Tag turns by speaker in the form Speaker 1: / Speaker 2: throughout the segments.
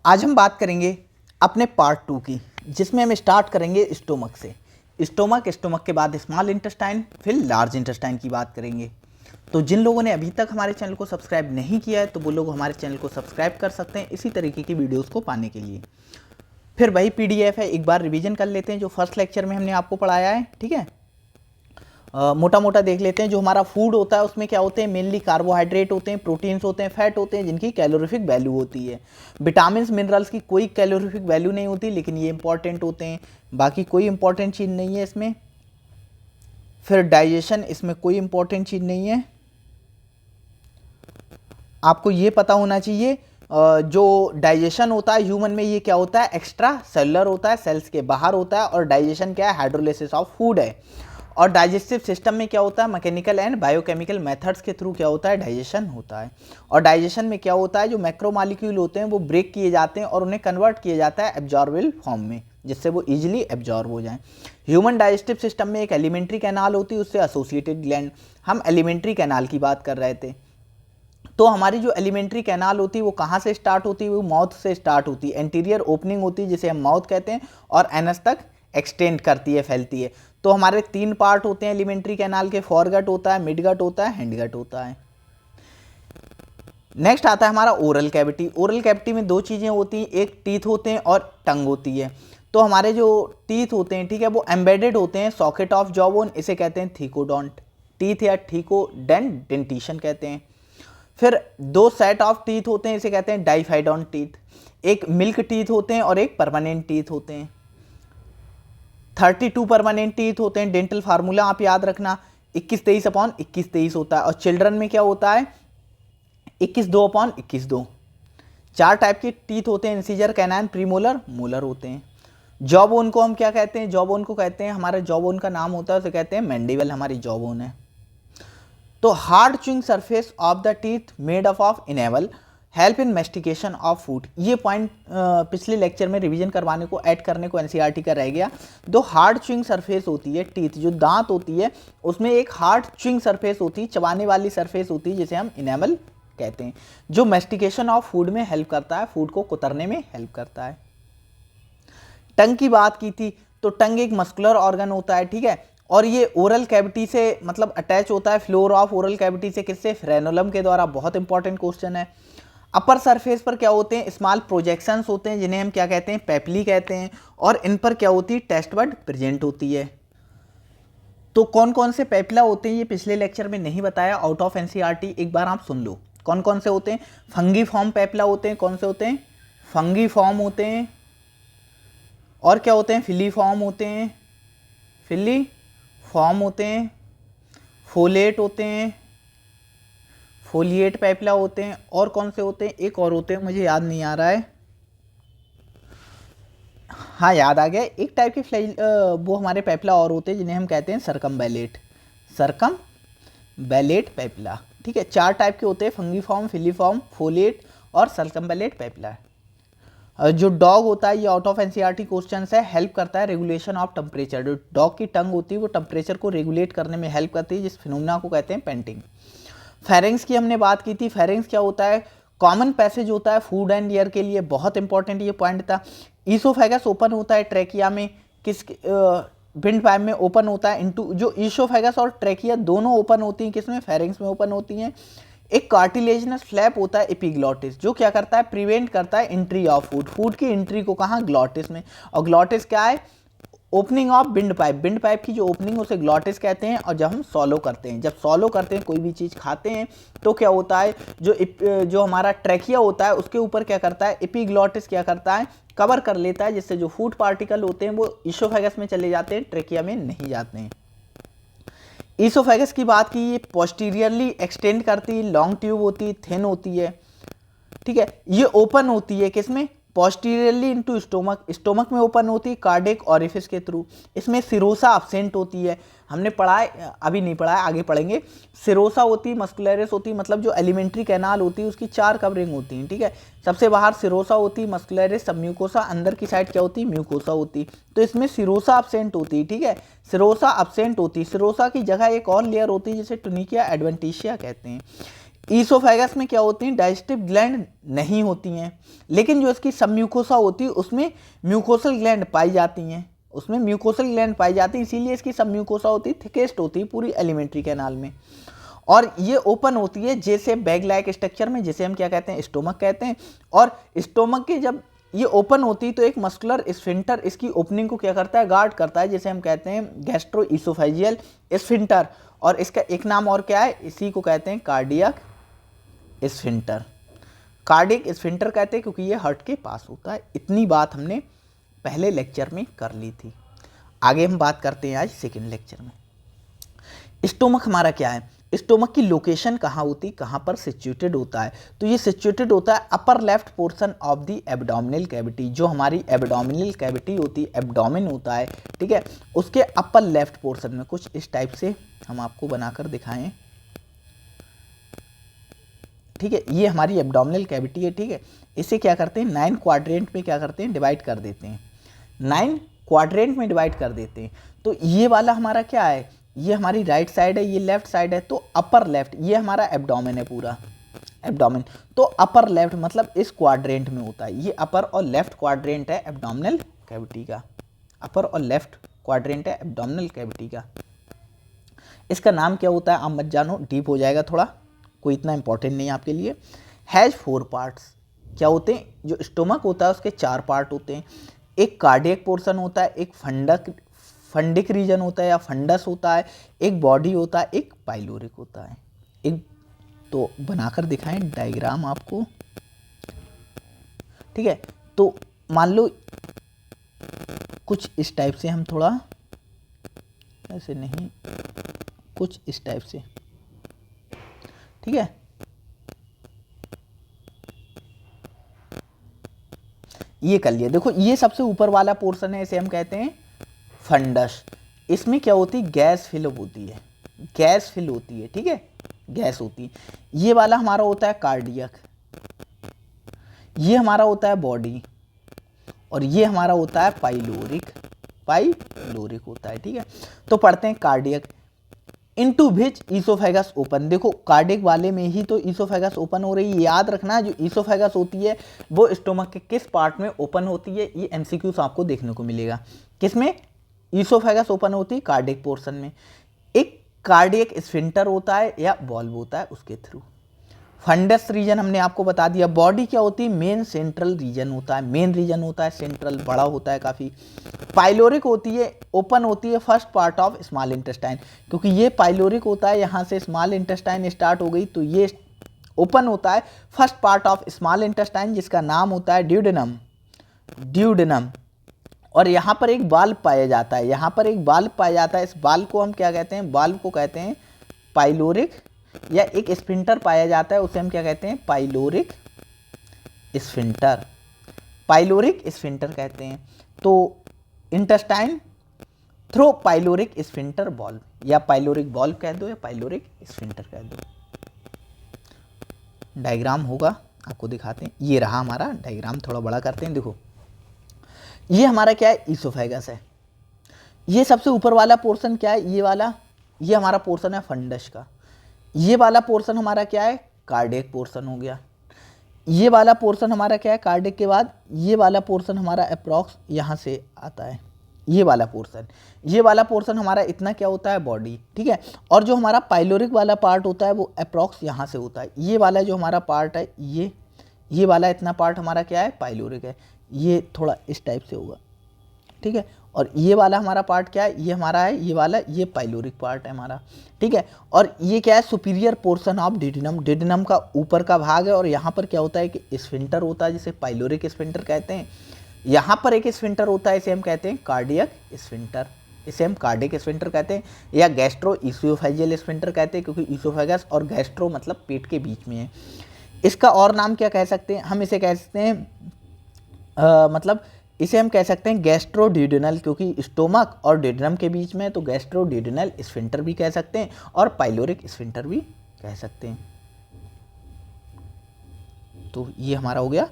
Speaker 1: आज हम बात करेंगे अपने पार्ट 2 की, जिसमें हम स्टार्ट करेंगे स्टोमक से। स्टोमक के बाद स्मॉल इंटेस्टाइन, फिर लार्ज इंटेस्टाइन की बात करेंगे। तो जिन लोगों ने अभी तक हमारे चैनल को सब्सक्राइब नहीं किया है तो वो लोग हमारे चैनल को सब्सक्राइब कर सकते हैं इसी तरीके की वीडियोस को पाने के लिए। फिर वही पीडीएफ है, एक बार रिवीजन कर लेते हैं जो फर्स्ट लेक्चर में हमने आपको पढ़ाया है। ठीक है, मोटा मोटा देख लेते हैं। जो हमारा फूड होता है उसमें क्या होते हैं, मेनली कार्बोहाइड्रेट होते हैं, प्रोटीन्स होते हैं, फैट होते हैं, जिनकी कैलोरीफिक वैल्यू होती है। विटामिन्स मिनरल्स की कोई कैलोरीफिक वैल्यू नहीं होती, लेकिन ये इंपॉर्टेंट होते हैं। बाकी कोई इंपॉर्टेंट चीज़ नहीं है इसमें। फिर डाइजेशन, इसमें कोई इंपॉर्टेंट चीज़ नहीं है। आपको ये पता होना चाहिए जो डाइजेशन होता है ह्यूमन में, ये क्या होता है, एक्स्ट्रा सेलुलर होता है, सेल्स के बाहर होता है। और डाइजेशन क्या है, हाइड्रोलिसिस ऑफ फूड है। और डाइजेस्टिव सिस्टम में क्या होता है, मैकेनिकल एंड बायोकेमिकल मेथड्स के थ्रू क्या होता है, डाइजेशन होता है। और डाइजेशन में क्या होता है, जो मैक्रो मॉलिक्यूल होते हैं वो ब्रेक किए जाते हैं और उन्हें कन्वर्ट किया जाता है एब्जॉर्बेबल फॉर्म में, जिससे वो इजीली एब्जॉर्ब हो जाएं। ह्यूमन डाइजेस्टिव सिस्टम में एक एलिमेंट्री कैनाल होती है, उससे एसोसिएटेड ग्लैंड। हम एलिमेंट्री कैनाल की बात कर रहे थे। तो हमारी जो एलिमेंट्री कैनाल होती है वो कहाँ से स्टार्ट होती है, वो माउथ से स्टार्ट होती है। एंटीरियर ओपनिंग होती है जिसे हम माउथ कहते हैं, और एनस तक एक्सटेंड करती है, फैलती है। तो हमारे 3 पार्ट होते हैं एलिमेंट्री कैनाल के, फोरगट होता है, मिडगट होता है, हैंडगट होता है। नेक्स्ट आता है हमारा ओरल कैविटी। ओरल कैविटी में 2 चीज़ें होती हैं, एक टीथ होते हैं और टंग होती है। तो हमारे जो टीथ होते हैं, ठीक है, वो एम्बेडेड होते हैं सॉकेट ऑफ जॉ बोन, इसे कहते हैं थीकोडोंट। टीथ या ठीकोडेंट, डेंटिशन कहते हैं। फिर 2 सेट ऑफ टीथ होते हैं, इसे कहते हैं डाइफाइडोन टीथ। एक मिल्क टीथ होते हैं और एक परमानेंट टीथ होते हैं। 32 परमानेंट टीथ होते हैं। डेंटल फार्मूला आप याद रखना, 21-23/21-23 होता है। और चिल्ड्रन में क्या होता है, 21-2/21-2। 4 टाइप के टीथ होते हैं, इंसीजर, कैनाइन, प्रीमोलर, मोलर होते हैं। जॉ बोन को हम क्या कहते हैं, जॉ बोन को कहते हैं, हमारा जॉ बोन का नाम होता है, उसे कहते हैं मैंडिबल, हमारी जॉ बोन है। तो hard chewing surface of the teeth made up of enable help in mastication of food. ये पॉइंट पिछले लेक्चर में रिवीजन करवाने को, ऐड करने को एनसीईआरटी का रह गया। जो हार्ड च्यूइंग सरफेस होती है, टीथ जो दांत होती है उसमें एक हार्ड च्यूइंग सरफेस होती है, चबाने वाली सरफेस होती है, जिसे हम इनेबल कहते हैं, जो मेस्टिकेशन ऑफ फूड में हेल्प करता है, फूड को कुतरने में हेल्प करता है। टंग की बात की थी, तो टंग एक मस्कुलर ऑर्गन होता है, ठीक है, और ये ओरल कैविटी से मतलब अटैच होता है, फ्लोर ऑफ ओरल कैविटी से, किससे, फ्रेनुलम के द्वारा। बहुत इंपॉर्टेंट क्वेश्चन है। अपर सरफेस पर क्या होते हैं, स्मॉल प्रोजेक्शंस होते हैं, जिन्हें हम क्या कहते हैं, पेपली कहते हैं। और इन पर क्या होती है, टेस्ट बड प्रेजेंट होती है। तो कौन कौन से पेपला होते हैं ये पिछले लेक्चर में नहीं बताया, आउट ऑफ एनसीईआरटी, एक बार आप सुन लो कौन कौन से होते हैं। फंगी फॉर्म पेपला होते हैं। कौन से होते हैं, फंगी फॉर्म होते हैं। और क्या होते हैं, फिली फॉर्म होते हैं, फिली फॉर्म होते हैं, फोलेट होते हैं, फोलिएट पेपला होते हैं। और कौन से होते हैं, एक और होते हैं, मुझे याद नहीं आ रहा है। हाँ याद आ गया, एक टाइप के वो हमारे पेपला और होते हैं, जिन्हें हम कहते हैं सरकमबैलेट, सरकमबैलेट पेपला। ठीक है, 4 टाइप के होते हैं, फंगीफॉर्म, फिलीफॉर्म, फोलेट और सरकमबैलेट पेपला। जो डॉग होता है, ये आउट ऑफ एनसीईआरटी क्वेश्चन है, हेल्प करता है रेगुलेशन ऑफ टेम्परेचर। जो डॉग की टंग होती है वो टेम्परेचर को रेगुलेट करने में हेल्प करती है, जिस फिनोमेना को कहते हैं पेंटिंग। फेरिंग्स की हमने बात की थी। फेरिंग्स क्या होता है, कॉमन पैसेज होता है फूड एंड एयर के लिए, बहुत इंपॉर्टेंट ये पॉइंट था। ईसोफेगस ओपन होता है ट्रैकिया में, किस विंड पाइप में ओपन होता है इनटू, जो ईसोफेगस और ट्रैकिया दोनों ओपन होती हैं, किसमें, फेरिंग्स में ओपन होती हैं। एक कार्टिलेजिनस फ्लैप होता है एपिग्लॉटिस, जो क्या करता है, प्रिवेंट करता है एंट्री ऑफ फूड, फूड की एंट्री को कहाँ, ग्लॉटिस में। और ग्लॉटिस क्या है, opening of wind pipe, wind pipe की जो ओपनिंग उसे ग्लॉटिस कहते हैं। और जब हम सॉलो करते हैं, जब सॉलो करते हैं, कोई भी चीज़ खाते हैं, तो क्या होता है, जो हमारा ट्रैकिया होता है उसके ऊपर क्या करता है, एपिग्लॉटिस क्या करता है, कवर कर लेता है, जिससे जो फूड पार्टिकल होते हैं वो ईसोफेगस में चले जाते हैं, ट्रैकिया में नहीं जाते हैं। ईसोफेगस की बात की, ये पोस्टीरियरली एक्सटेंड करती है, लॉन्ग ट्यूब होती है, थिन होती है, ठीक है। ये ओपन होती है किसमें, पोस्टीरियरली इनटू स्टोमक, स्टोमक में ओपन होती है कार्डियक ओरिफिस के थ्रू। इसमें सिरोसा अब्सेंट होती है, हमने पढ़ा है, अभी नहीं पढ़ा है, आगे पढ़ेंगे। सिरोसा होती है, मस्कुलरिस होती है, मतलब जो एलिमेंट्री कैनाल होती है उसकी 4 कवरिंग होती हैं, ठीक है। सबसे बाहर सिरोसा होती है, मस्कुलरिस, सब म्यूकोसा, अंदर की साइड क्या होती है, म्यूकोसा होती है। तो इसमें सिरोसा अब्सेंट होती है, ठीक है, सिरोसा अब्सेंट होती है। सिरोसा की जगह एक और लेयर होती है जिसे टुनिकिया एडवेंटिशिया कहते हैं। ईसोफेगस में क्या होती हैं, डाइजेस्टिव ग्लैंड नहीं होती हैं, लेकिन जो इसकी सब म्यूकोसा होती है उसमें म्यूकोसल ग्लैंड पाई जाती हैं, उसमें म्यूकोसल ग्लैंड पाई जाती है, इसीलिए इसकी सब म्यूकोसा होती है, थिकेस्ट होती है पूरी एलिमेंट्री कैनाल में, और ये ओपन होती है जैसे बैग लाइक स्ट्रक्चर में, जिसे हम क्या कहते हैं, स्टोमक कहते हैं। और स्टोमक के जब ये ओपन होती है तो एक मस्कुलर स्फिंक्टर इसकी ओपनिंग को क्या करता है, गार्ड करता है, जिसे हम कहते हैं गैस्ट्रो ईसोफेजियल स्फिंक्टर, और इसका एक नाम और क्या है, इसी को कहते हैं कार्डियक स्फिंक्टर। कार्डियक स्फिंक्टर कहते हैं क्योंकि ये हार्ट के पास होता है। इतनी बात हमने पहले लेक्चर में कर ली थी। आगे हम बात करते हैं आज सेकेंड लेक्चर में। स्टोमक हमारा क्या है, स्टोमक की लोकेशन कहाँ होती, कहाँ पर सिचुएटेड होता है, तो ये सिचुएटेड होता है upper left portion of the abdominal cavity, जो हमारी एब्डोमिनल कैविटी होती है, एब्डोमिन होता है, ठीक है, उसके अपर लेफ्ट पोर्शन में। कुछ इस टाइप से हम आपको बनाकर दिखाएं, ठीक है, ये हमारी एब्डोमिनल कैविटी है, ठीक है। इसे क्या करते हैं, 9 क्वाड्रेंट में क्या करते हैं, डिवाइड कर देते हैं, 9 क्वाड्रेंट में डिवाइड कर देते हैं। तो ये वाला हमारा क्या है, ये हमारी राइट साइड है, ये लेफ्ट साइड है, तो अपर लेफ्ट, ये हमारा एब्डोमेन है, पूरा एब्डोमेन, तो अपर लेफ्ट मतलब इस क्वाड्रेंट में होता है। ये अपर और लेफ्ट क्वाड्रेंट है एब्डोमिनल कैविटी का, अपर और लेफ्ट क्वाड्रेंट है एब्डोमिनल कैविटी का। इसका नाम क्या होता है आप मत जानो, डीप हो जाएगा थोड़ा, कोई इतना इंपॉर्टेंट नहीं है आपके लिए। हैज 4 पार्ट्स, क्या होते हैं, जो स्टोमक होता है उसके 4 पार्ट होते हैं। एक कार्डियक पोर्शन होता है, एक फंडिक रीजन होता है या फंडस होता है, एक बॉडी होता है, एक पाइलोरिक होता है। एक तो बनाकर दिखाएं डायग्राम आपको, ठीक है। तो मान लो कुछ इस टाइप से, हम थोड़ा ऐसे नहीं, कुछ इस टाइप से, ठीक है। ये कर लिया, देखो ये सबसे ऊपर वाला पोर्शन है, इसे हम कहते हैं फंडस। इसमें क्या होती है, गैस फिलअप होती है, गैस फिल होती है, ठीक है, गैस होती है। ये वाला हमारा होता है कार्डियक, ये हमारा होता है बॉडी, और ये हमारा होता है पाइलोरिक, पाइलोरिक होता है, ठीक है। तो पढ़ते हैं कार्डियक, इनटू विच ईसोफेगस ओपन। देखो कार्डियक वाले में ही तो ईसोफेगस ओपन हो रही है, याद रखना जो ईसोफेगस होती है वो स्टोमक के किस पार्ट में ओपन होती है, ये एमसीक्यूज आपको देखने को मिलेगा। किसमें ईसोफेगस ओपन होती है, कार्डियक पोर्शन में। एक कार्डियक स्फिंक्टर होता है या वॉल्व होता है उसके थ्रू। फंडस रीजन हमने आपको बता दिया। बॉडी क्या होती है, मेन सेंट्रल रीजन होता है, मेन रीजन होता है, सेंट्रल बड़ा होता है काफ़ी। पाइलोरिक होती है, ओपन होती है first part of small intestine, क्योंकि ये पाइलोरिक होता है, यहाँ से स्मॉल इंटेस्टाइन स्टार्ट हो गई तो ये ओपन होता है first part of small intestine, जिसका नाम होता है ड्यूडेनम, ड्यूडेनम। और यहाँ पर एक बाल्ब पाया जाता है, यहाँ पर एक बाल्ब पाया जाता है, इस बाल्ब को हम क्या कहते हैं, बाल्ब को कहते हैं पाइलोरिक, या एक स्फिंक्टर पाया जाता है उसे हम क्या कहते हैं, पाइलोरिक स्फिंक्टर, पाइलोरिक स्फिंक्टर कहते हैं। तो intestine through pyloric sphincter valve, या पाइलोरिक वॉल्व कह दो या पाइलोरिक स्फिंक्टर कह दो। डायग्राम होगा आपको दिखाते हैं, ये रहा हमारा डायग्राम, थोड़ा बड़ा करते हैं। देखो ये हमारा क्या है, ईसोफेगस है। ये सबसे ऊपर वाला पोर्शन क्या है, ये वाला, ये हमारा पोर्शन है फंडस का। ये वाला पोर्शन हमारा क्या है, कार्डियक पोर्शन हो गया। ये वाला पोर्शन हमारा क्या है, कार्डियक के बाद ये वाला पोर्शन हमारा अप्रॉक्स यहाँ से आता है, ये वाला पोर्शन, ये वाला पोर्शन हमारा इतना क्या होता है, बॉडी, ठीक है। और जो हमारा पाइलोरिक वाला पार्ट होता है वो अप्रॉक्स यहाँ से होता है। ये वाला जो हमारा पार्ट है, ये वाला इतना पार्ट हमारा क्या है, पाइलोरिक है। ये थोड़ा इस टाइप से होगा, ठीक है। और ये वाला हमारा पार्ट क्या है, ये हमारा है, ये वाला, ये पाइलोरिक पार्ट है हमारा, ठीक है। और ये क्या है, सुपीरियर पोर्शन ऑफ डिडिनम, डिडिनम का ऊपर का भाग है। और यहाँ पर क्या होता है कि स्फिंक्टर होता है, जिसे पाइलोरिक स्फिंक्टर कहते हैं। यहाँ पर एक स्फिंक्टर होता है, इसे हम कहते हैं कार्डियक स्फिंक्टर, इसे हम कार्डियक स्फिंक्टर कहते हैं, या गैस्ट्रो ईसोफेजियल स्फिंक्टर कहते हैं, क्योंकि ईसोफेगस और गैस्ट्रो मतलब पेट के बीच में है। इसका और नाम क्या कह सकते हैं, हम इसे कह सकते हैं मतलब इसे हम कह सकते हैं गैस्ट्रोड्यूडेनल, क्योंकि स्टोमक और डिडनम के बीच में, तो गैस्ट्रोड्यूडेनल स्फिंक्टर भी कह सकते हैं और पाइलोरिक स्फिंक्टर भी कह सकते हैं। तो ये हमारा हो गया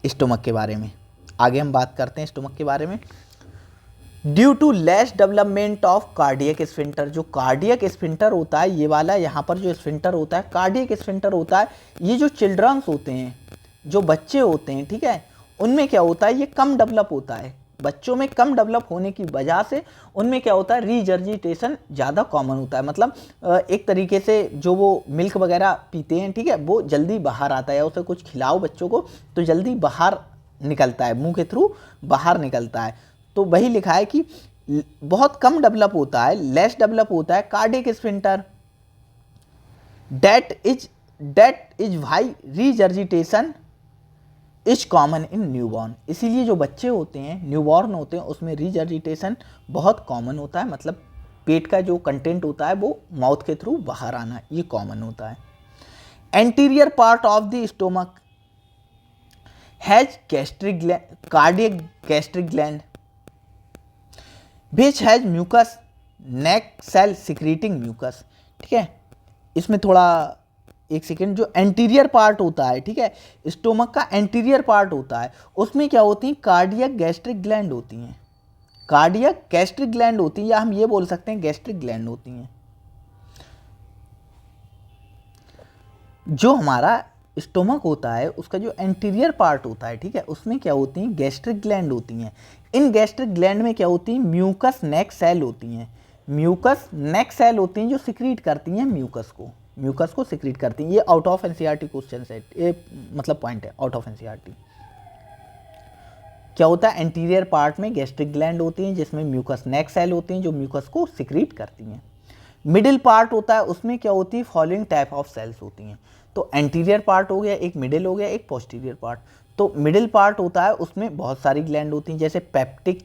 Speaker 1: स्टोमक के बारे में। आगे हम बात करते हैं स्टोमक के बारे में। Due to less development of cardiac sphincter, जो कार्डियक स्फिंक्टर होता है ये वाला, यहाँ पर जो स्फिंक्टर होता है कार्डियक स्फिंक्टर होता है, ये जो चिल्ड्रंस होते हैं, जो बच्चे होते हैं, ठीक है, उनमें क्या होता है, ये कम डेवलप होता है। बच्चों में कम डेवलप होने की वजह से उनमें क्या होता है, रीजर्जिटेशन ज़्यादा कॉमन होता है। मतलब एक तरीके से जो वो मिल्क वगैरह पीते हैं, ठीक है, वो जल्दी बाहर आता है, या उसे कुछ खिलाओ बच्चों को तो जल्दी बाहर निकलता है, मुंह के थ्रू बाहर निकलता है। तो वही लिखा है कि बहुत कम डेवलप होता है, लेस डेवलप होता है cardiac sphincter, that is why regurgitation is common in newborn. इसीलिए जो बच्चे होते हैं, न्यूबॉर्न होते हैं, उसमें रीजर्जिटेशन बहुत कॉमन होता है। मतलब पेट का जो कंटेंट होता है वो माउथ के थ्रू बाहर आना, ये कॉमन होता है। Anterior part of the stomach has gastric gland, cardiac gastric gland which has mucus neck cell secreting mucus. ठीक है, इसमें थोड़ा एक सेकेंड, जो एंटीरियर पार्ट होता है, ठीक है, स्टोमक का एंटीरियर पार्ट होता है, उसमें क्या होती है, कार्डियक गैस्ट्रिक ग्लैंड होती हैं, कार्डियक गैस्ट्रिक ग्लैंड होती है, या हम ये बोल सकते हैं गैस्ट्रिक ग्लैंड होती हैं। जो हमारा स्टोमक होता है उसका जो एंटीरियर पार्ट होता है, ठीक है, उसमें क्या होती हैं, गैस्ट्रिक ग्लैंड होती हैं। इन गैस्ट्रिक ग्लैंड में क्या होती हैं, म्यूकस नेक सेल होती हैं, म्यूकस नेक सेल होती हैं जो सिक्रीट करती हैं म्यूकस को सिक्रीट करती हैं। ये आउट ऑफ एनसीईआरटी क्वेश्चन है, ये मतलब पॉइंट है आउट ऑफ एनसीईआरटी। क्या होता है, एंटीरियर पार्ट में गैस्ट्रिक ग्लैंड होती हैं जिसमें म्यूकस नेक सेल होती हैं जो म्यूकस को सिक्रीट करती हैं। मिडिल पार्ट होता है, उसमें क्या होती है, फॉलोइंग टाइप ऑफ सेल्स होती हैं। तो एंटीरियर पार्ट हो गया, एक मिडिल हो गया, एक पोस्टीरियर पार्ट। तो मिडिल पार्ट होता है, उसमें बहुत सारी ग्लैंड होती हैं, जैसे पेप्टिक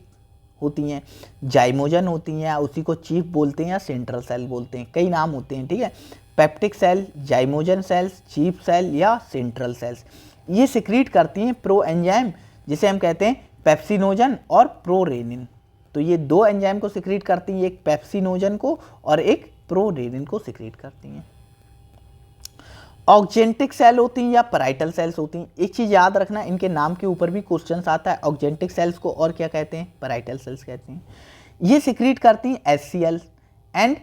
Speaker 1: होती हैं, जाइमोजन होती हैं, या उसी को चीफ बोलते हैं या सेंट्रल सेल बोलते हैं, कई नाम होते हैं, ठीक है, peptic cell, zymogen cells, chief cell या सेंट्रल सेल्स। ये सिक्रीट करती हैं प्रो एंजाइम, जिसे हम कहते हैं पेप्सिनोजन और प्रोरेनिन। तो ये दो एंजाइम को सिक्रीट करती हैं, एक पेप्सिनोजन को और एक प्रोरेनिन को सिक्रीट करती हैं। ऑक्जेंटिक सेल होती हैं या पैराइटल सेल्स होती हैं। एक चीज़ याद रखना, इनके नाम के ऊपर भी क्वेश्चन आता है, ऑक्जेंटिक सेल्स को और क्या कहते हैं, पैराइटल सेल्स कहते हैं। ये सिक्रीट करती हैं HCL and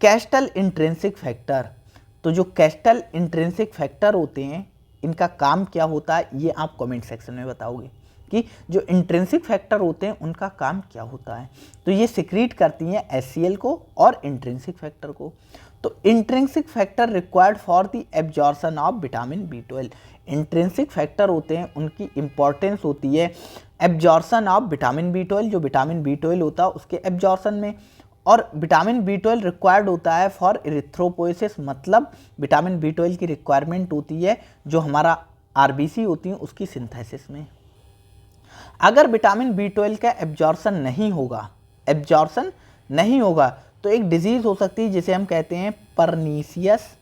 Speaker 1: castle intrinsic factor. तो जो कैस्टल इंट्रिंसिक फैक्टर होते हैं, इनका काम क्या होता है, ये आप कमेंट सेक्शन में बताओगे कि जो इंट्रिंसिक फैक्टर होते हैं उनका काम क्या होता है। तो ये सिक्रीट करती हैं एचसीएल को और इंट्रिंसिक फैक्टर को। तो intrinsic factor required for the absorption of vitamin B12. Intrinsic factor होते हैं, उनकी इंपॉर्टेंस होती है एब्जॉर्प्शन ऑफ विटामिन बी12, जो विटामिन बी12 होता है उसके एब्जॉर्प्शन में। और विटामिन बी12 रिक्वायर्ड होता है फॉर इरिथ्रोपोइसिस, मतलब विटामिन बी12 की रिक्वायरमेंट होती है जो हमारा आरबीसी होती है उसकी सिंथेसिस में। अगर विटामिन बी12 का एब्जॉर्प्शन नहीं होगा तो एक डिजीज हो सकती है जिसे हम कहते हैं परनीसियस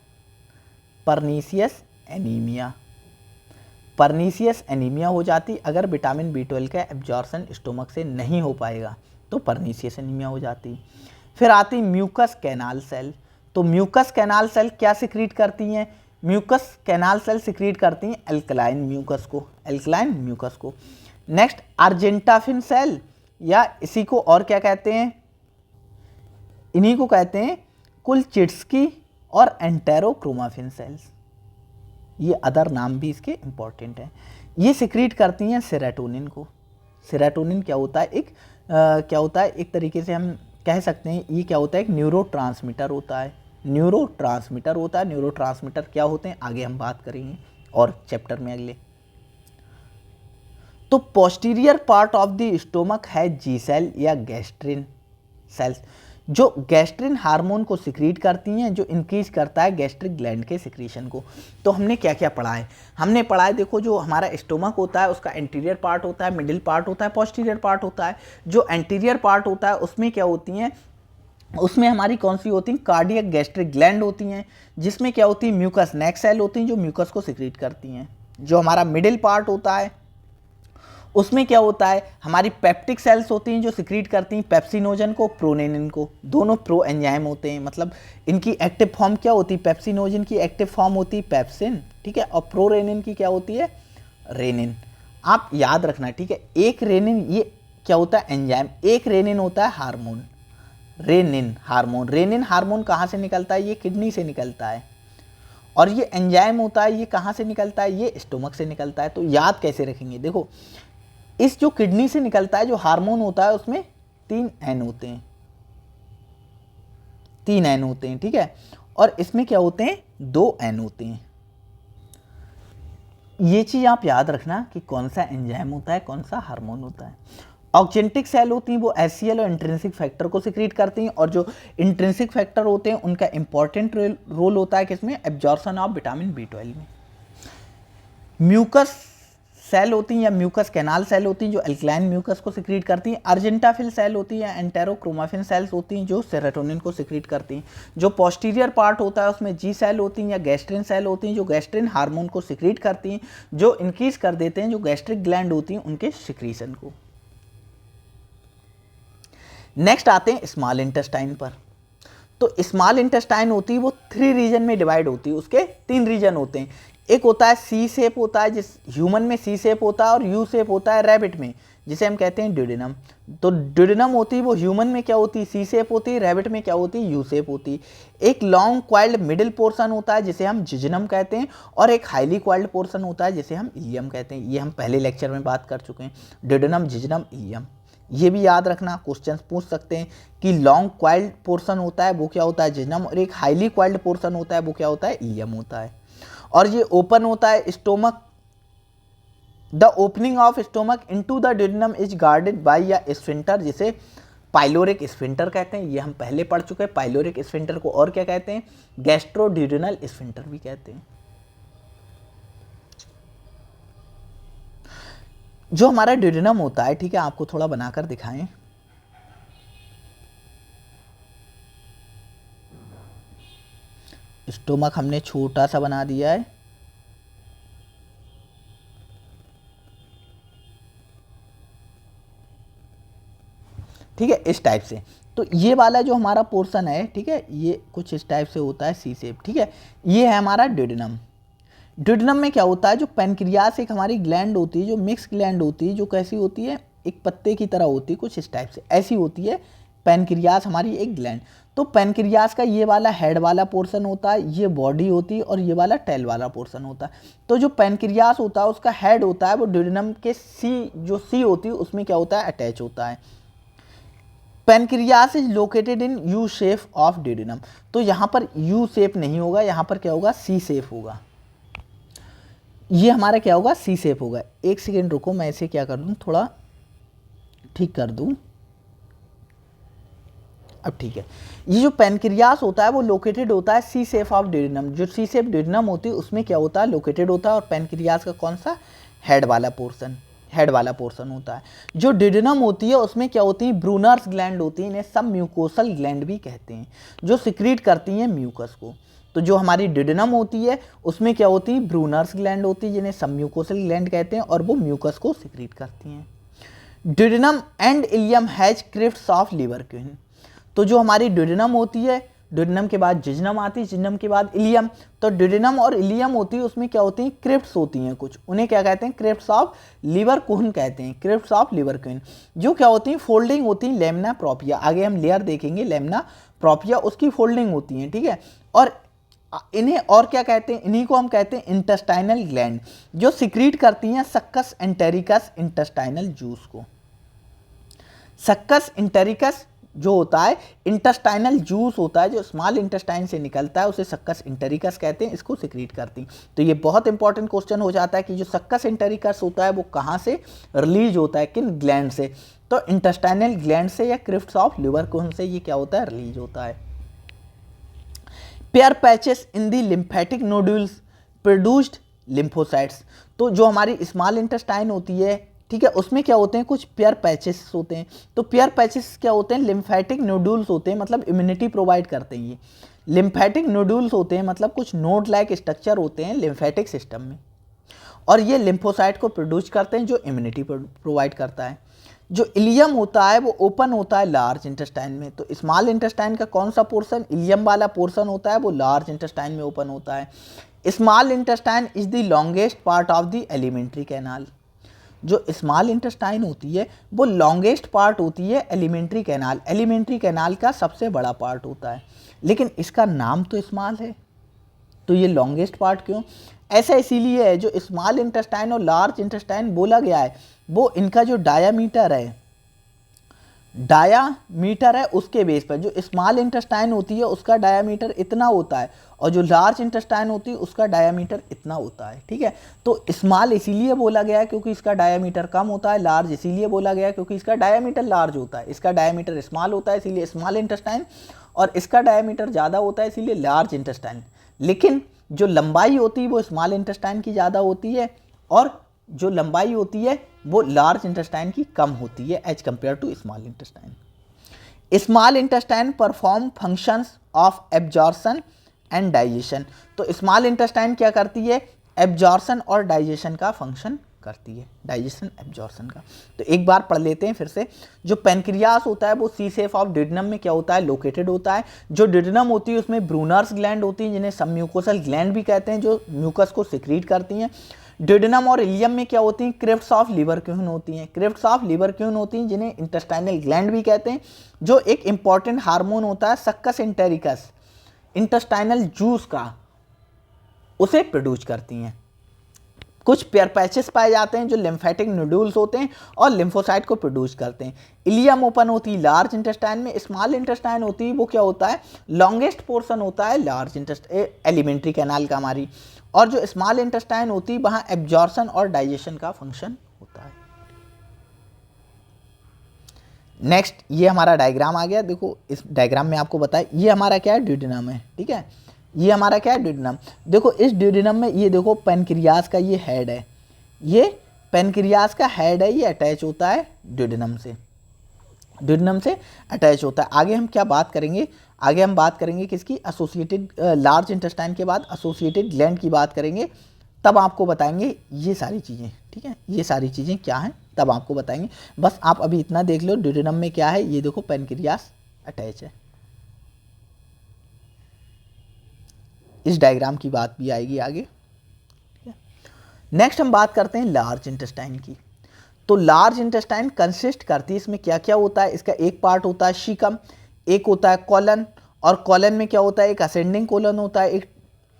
Speaker 1: एनीमिया हो जाती। अगर विटामिन बी12 का एब्जॉर्प्शन स्टोमक से नहीं हो पाएगा तो परनीसियस एनीमिया हो जाती। फिर आती म्यूकस कैनाल सेल। तो म्यूकस कैनाल सेल क्या सिक्रीट करती हैं, म्यूकस कैनाल सेल सिक्रीट करती हैं एल्कलाइन म्यूकस को। नेक्स्ट अर्जेंटाफिन सेल, या इसी को और क्या कहते हैं, इन्हीं को कहते हैं कुलचिट्स्की और एंटेरोक्रोमाफिन सेल्स। ये अदर नाम भी इसके इंपॉर्टेंट हैं। ये सिक्रीट करती हैं सेरोटोनिन को। सेरोटोनिन क्या होता है, एक तरीके से हम कह सकते हैं ये क्या होता है, एक न्यूरोट्रांसमीटर होता है। न्यूरोट्रांसमीटर क्या होते हैं आगे हम बात करेंगे और चैप्टर में अगले। तो posterior part of the stomach है जी सेल या गैस्ट्रिन सेल्स, जो गैस्ट्रिन हार्मोन को सिक्रीट करती हैं, जो इंक्रीज करता है गैस्ट्रिक ग्लैंड के सिक्रीशन को। तो हमने क्या क्या पढ़ा है, देखो जो हमारा स्टोमक होता है उसका एंटीरियर पार्ट होता है, मिडिल पार्ट होता है, पोस्टीरियर पार्ट होता है। जो एंटीरियर पार्ट होता है उसमें क्या होती हैं, उसमें हमारी कौन सी होती हैं, कार्डियक गैस्ट्रिक ग्लैंड होती हैं, जिसमें क्या होती है, म्यूकस नेक सेल होती हैं जो म्यूकस को सिक्रीट करती हैं। जो हमारा मिडिल पार्ट होता है उसमें क्या होता है, हमारी पेप्टिक सेल्स होती हैं जो सिक्रीट करती हैं पेप्सिनोजन को, प्रोरेनिन को। दोनों प्रो एंजाइम होते हैं, मतलब इनकी एक्टिव फॉर्म क्या होती है, पेप्सिनोजन की एक्टिव फॉर्म होती है पेप्सिन, ठीक है, और प्रोरेनिन की क्या होती है, रेनिन। आप याद रखना, ठीक है, एक रेनिन, ये क्या होता है, एंजाइम। एक रेनिन होता है hormone, rennin hormone. Rennin hormone कहाँ से निकलता है, ये किडनी से निकलता है। और ये एंजाइम होता है, ये कहाँ से निकलता है, ये स्टोमक से निकलता है। तो याद कैसे रखेंगे, देखो इस जो किडनी से निकलता है जो हार्मोन होता है उसमें 3 एन होते हैं, 3 एन होते हैं, ठीक है। और इसमें क्या होते हैं, 2 एन होते हैं। ये चीज आप याद रखना कि कौन सा एंजाइम होता है, कौन सा हार्मोन होता है। ऑक्जेंटिक सेल होती हैं वो एचसीएल और इंट्रिंसिक फैक्टर को सिक्रीट करती हैं, और जो इंट्रिंसिक फैक्टर होते हैं उनका इंपॉर्टेंट रोल होता है किसमें, एब्जॉर्प्शन ऑफ विटामिन B12 में। म्यूकस सेल होती हैं या म्यूकस कैनाल सेल होती हैं जो अल्कलाइन म्यूकस को सिक्रीट करती हैं। अर्जेंटाफिल सेल होती हैं, एंटेरोक्रोमाफिन सेल्स होती हैं जो सेरोटोनिन को सिक्रीट करती हैं। जो पोस्टीरियर पार्ट होता है उसमें जी सेल होती हैं या गैस्ट्रिन सेल होती हैं जो गैस्ट्रिन हार्मोन को सिक्रीट करती हैं, जो इंक्रीज कर देते हैं जो गैस्ट्रिक ग्लैंड होती हैं उनके सिक्रीशन को। नेक्स्ट आते हैं स्मॉल इंटेस्टाइन पर। तो स्मॉल इंटेस्टाइन होती है वो 3 रीजन में डिवाइड होती है, उसके 3 रीजन होते हैं। एक होता है सी शेप होता है, जिस ह्यूमन में सी शेप होता है, और यू शेप होता है रैबिट में, जिसे हम कहते हैं ड्यूडेनम। तो ड्यूडेनम होती है वो ह्यूमन में क्या होती है, सी शेप होती है, रैबिट में क्या होती है, यू शेप होती है। एक लॉन्ग क्वाइल्ड मिडिल पोर्शन होता है जिसे हम जिजनम कहते हैं, और एक हाईली क्वाइल्ड पोर्शन होता है जिसे हम इलियम कहते हैं। ये हम पहले लेक्चर में बात कर चुके हैं, ड्यूडेनम, जिजनम, इलियम। ये भी याद रखना, क्वेश्चंस पूछ सकते हैं कि लॉन्ग क्वाइल्ड पोर्शन होता है वो क्या होता है, जिजनम, और एक हाईली क्वाइल्ड पोर्शन होता है वो क्या होता है, इलियम होता है। और ये ओपन होता है stomach, the opening of stomach into the duodenum is guarded by या स्फिंक्टर, जिसे पाइलोरिक स्फिंक्टर कहते हैं। ये हम पहले पढ़ चुके हैं। पाइलोरिक स्फिंक्टर को और क्या कहते हैं, गैस्ट्रोड्यूडेनल स्फिंक्टर भी कहते हैं। जो हमारा ड्यूडेनम होता है, ठीक है, आपको थोड़ा बनाकर दिखाएं। स्टोमक हमने छोटा सा बना दिया है, ठीक है, इस टाइप से। तो ये वाला जो हमारा पोर्शन है, ठीक है, ये कुछ इस टाइप से होता है, सी शेप, ठीक है। ये है हमारा ड्यूडेनम। ड्यूडेनम में क्या होता है, जो पैनक्रियास एक हमारी ग्लैंड होती है, जो मिक्स ग्लैंड होती है, जो कैसी होती है, एक पत्ते की तरह होती है, कुछ इस टाइप से ऐसी होती है पैनक्रियास हमारी एक ग्लैंड। तो पैनक्रियास का ये वाला हेड वाला पोर्शन होता है, ये बॉडी होती है, और ये वाला टेल वाला पोर्शन होता है। तो जो पैनक्रियास होता है उसका हेड होता है वो ड्यूडेनम के जो सी होती है उसमें क्या होता है, अटैच होता है। Pancreas is located in U shape of duodenum. तो यहाँ पर यू शेप नहीं होगा, यहाँ पर क्या होगा, सी शेप होगा। ये हमारा क्या होगा, सी शेप होगा। एक सेकेंड रुको, मैं इसे क्या कर दूँ, थोड़ा ठीक कर दूँ। अब ठीक है। ये जो पैनक्रियास होता है वो लोकेटेड होता है सी शेप ऑफ ड्यूडेनम। जो सी शेप ड्यूडेनम होती है उसमें क्या होता है, लोकेटेड होता है। और पैनक्रियास का कौन सा, हेड वाला पोर्शन होता है। जो ड्यूडेनम होती है उसमें क्या होती है, ब्रूनर्स ग्लैंड होती है, इन्हें सब म्यूकोसल ग्लैंड भी कहते हैं, जो सिक्रीट करती हैं म्यूकस को। तो जो हमारी ड्यूडेनम होती है उसमें क्या होती है, ब्रूनर्स ग्लैंड होती है, जिन्हें सब म्यूकोसल ग्लैंड कहते हैं, और वो म्यूकस को सिक्रीट करती हैं। Duodenum and ileum has crypts of Lieberkuhn. तो जो हमारी ड्यूडेनम होती है, ड्यूडेनम के बाद जिजनम आती है, जिजनम के बाद इलियम। तो ड्यूडेनम और इलियम होती है, उसमें क्या होती हैं, क्रिप्ट्स होती हैं कुछ, उन्हें क्या कहते हैं, क्रिप्ट्स ऑफ लिवर क्विन कहते हैं, क्रिप्ट्स ऑफ लिवर क्विन। जो क्या होती हैं, फोल्डिंग होती हैं लेमिना प्रोपिया। आगे हम लेयर देखेंगे, लेमिना प्रोपिया उसकी फोल्डिंग होती हैं, ठीक है। और इन्हें और क्या कहते हैं, इन्हीं को हम कहते हैं इंटेस्टाइनल ग्लैंड, जो सिक्रीट करती हैं सक्कस एंटेरिकस इंटेस्टाइनल जूस को। सक्कस इंटेरिकस जो होता है, इंटेस्टाइनल जूस होता है जो स्मॉल इंटेस्टाइन से निकलता है, उसे सक्कस इंटेरिकस कहते हैं, इसको सिक्रीट करती हैं। तो ये बहुत इंपॉर्टेंट क्वेश्चन हो जाता है कि जो सक्कस इंटेरिकस होता है वो कहाँ से रिलीज होता है, किन ग्लैंड से। तो इंटेस्टाइनल ग्लैंड से या क्रिफ्ट्स ऑफ लिवर क्विन से ये क्या होता है, रिलीज होता है। पेयर पैचेस इन दी लिम्फेटिक नोड्यूल्स प्रोड्यूस्ड लिम्फोसाइट्स। तो जो हमारी स्मॉल इंटेस्टाइन होती है, ठीक है, उसमें क्या होते हैं, कुछ पेयर पैचेस होते हैं। तो पेयर पैचेस क्या होते हैं, लिम्फेटिक नोड्यूल्स होते हैं, मतलब इम्यूनिटी प्रोवाइड करते हैं। ये लिम्फेटिक नोड्यूल्स होते हैं, मतलब कुछ नोड लाइक स्ट्रक्चर होते हैं लिम्फेटिक सिस्टम में, और ये लिम्फोसाइट को प्रोड्यूस करते हैं जो इम्यूनिटी प्रोवाइड करता है। जो इलियम होता है वो ओपन होता है लार्ज इंटेस्टाइन में। तो स्मॉल इंटेस्टाइन का कौन सा पोर्शन, इलियम वाला पोर्शन होता है, वो लार्ज इंटेस्टाइन में ओपन होता है। Small intestine is the longest part of the alimentary canal. जो स्मॉल इंटेस्टाइन होती है वो लॉन्गेस्ट पार्ट होती है एलिमेंट्री कैनाल, एलिमेंट्री कैनाल का सबसे बड़ा पार्ट होता है, लेकिन इसका नाम तो स्मॉल है, तो ये लॉन्गेस्ट पार्ट क्यों? ऐसा इसीलिए है, जो स्मॉल इंटेस्टाइन और लार्ज इंटेस्टाइन बोला गया है वो इनका जो डायामीटर है उसके बेस पर, जो स्मॉल इंटेस्टाइन होती है उसका डायामीटर इतना होता है और जो लार्ज इंटेस्टाइन होती है उसका डायामीटर इतना होता है, ठीक है। तो स्मॉल इसीलिए बोला गया है क्योंकि इसका डायामीटर कम होता है, लार्ज इसीलिए बोला गया है क्योंकि इसका डायामीटर लार्ज होता है, इसका डायामीटर स्मॉल होता है इसीलिए स्मॉल इंटेस्टाइन, और इसका डायामीटर ज़्यादा होता है इसीलिए लार्ज इंटेस्टाइन। लेकिन जो लंबाई होती है वो स्मॉल इंटेस्टाइन की ज़्यादा होती है और जो लंबाई होती है वो लार्ज इंटेस्टाइन की कम होती है as compare to small intestine. Small intestine perform functions of absorption and digestion. तो स्मॉल इंटेस्टाइन क्या करती है? एब्जॉर्प्शन और डाइजेशन का फंक्शन करती है, डाइजेशन एब्जॉर्प्शन का। तो एक बार पढ़ लेते हैं फिर से। जो पेनक्रियास होता है वो सी शेप ऑफ डिडनम में क्या होता है? लोकेटेड होता है। जो डिडनम होती है उसमें ब्रूनर्स ग्लैंड होती हैं जिन्हें सबम्यूकोसल ग्लैंड भी कहते हैं, जो म्यूकस को सिक्रीट करती हैं। डिडनम और इलियम में क्या होती हैं? क्रिप्ट्स ऑफ लिबरक्यून होती हैं, क्रिप्ट्स ऑफ लिबरक्यून होती हैं जिन्हें इंटेस्टाइनल ग्लैंड भी कहते हैं, जो एक इंपॉर्टेंट हार्मोन होता है सक्कस इंटेरिकस, इंटेस्टाइनल जूस का, उसे प्रोड्यूस करती हैं। कुछ पेयर पैचेस पाए जाते हैं जो लिम्फेटिक नोड्यूल्स होते हैं और लिम्फोसाइट को प्रोड्यूस करते हैं। इलियम ओपन होती है लार्ज इंटेस्टाइन में, स्मॉल इंटेस्टाइन होती है वो क्या होता है? लॉन्गेस्ट पोर्शन होता है लार्ज एलिमेंट्री कैनाल का हमारी, और जो स्मॉल इंटेस्टाइन होती है वहाँ एब्जॉर्प्शन और डाइजेशन का फंक्शन होता है। नेक्स्ट ये हमारा डायग्राम आ गया। देखो इस डायग्राम में आपको बताया ये हमारा क्या है? ड्यूडेनम है, ठीक है। ये हमारा क्या है? ड्यूडेनम। देखो इस ड्यूडेनम में ये देखो पेनक्रियास का ये हेड है, ये पेनक्रियास का हेड है, ये अटैच होता है ड्यूडेनम से, ड्यूडेनम से अटैच होता है। आगे हम क्या बात करेंगे? आगे हम बात करेंगे किसकी? एसोसिएटेड लार्ज इंटेस्टाइन के बाद एसोसिएटेड ग्लैंड की बात करेंगे, तब आपको बताएंगे ये सारी चीज़ें, ठीक है। ये सारी चीज़ें क्या हैं तब आपको बताएंगे। बस आप अभी इतना देख लो ड्यूडेनम में क्या है। ये देखो पेनक्रियास अटैच है। इस डायग्राम की बात भी आएगी आगे, ठीक है। नेक्स्ट हम बात करते हैं लार्ज इंटेस्टाइन की। तो लार्ज इंटेस्टाइन कंसिस्ट करती है, इसमें क्या क्या होता है? इसका एक पार्ट होता है शीकम, एक होता है कॉलन, और कॉलन में क्या होता है? एक असेंडिंग कोलन होता है, एक